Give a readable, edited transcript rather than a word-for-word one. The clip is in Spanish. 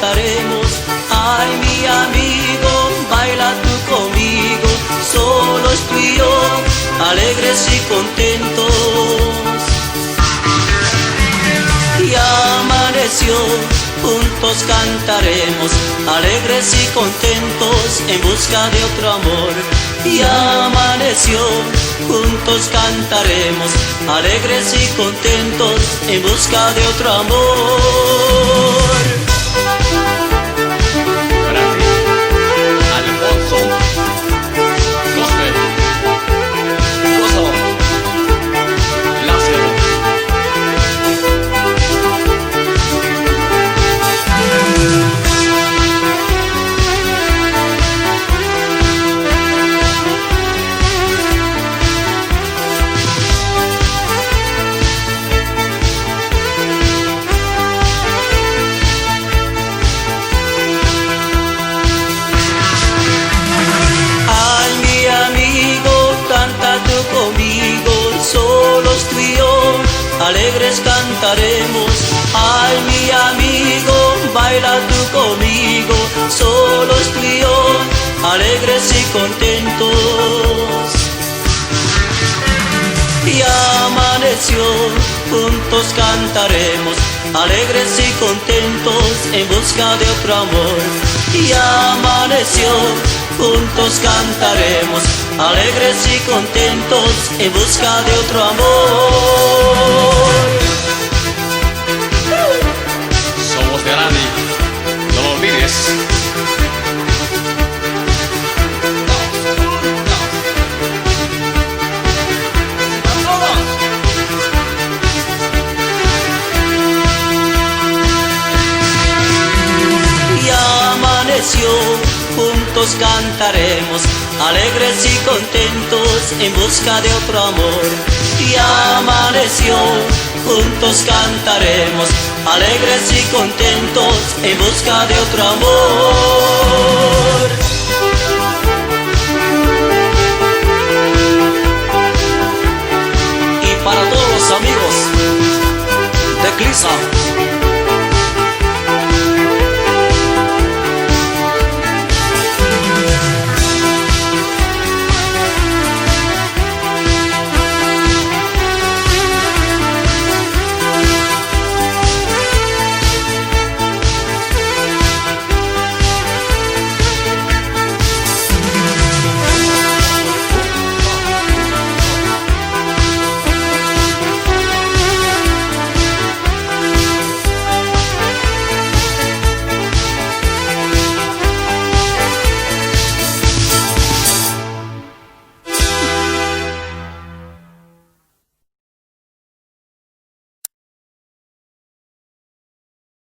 cantaremos. Ay, mi amigo, baila tú conmigo, solos tú y yo, alegres y contentos. Y amaneció, juntos cantaremos, alegres y contentos, en busca de otro amor. Y amaneció, juntos cantaremos, alegres y contentos, en busca de otro amor. Solos tú y yo, alegres cantaremos. Ay, mi amigo, baila tú conmigo, solos tú y yo, alegres y contentos. Y amaneció, juntos cantaremos, alegres y contentos, en busca de otro amor. Y amaneció, juntos cantaremos, alegres y contentos, en busca de otro amor. Somos de Arani, no lo olvides. Y amaneció, juntos cantaremos, alegres y contentos, en busca de otro amor. Y amaneció, juntos cantaremos, alegres y contentos, en busca de otro amor. Y para todos los amigos de Clisa,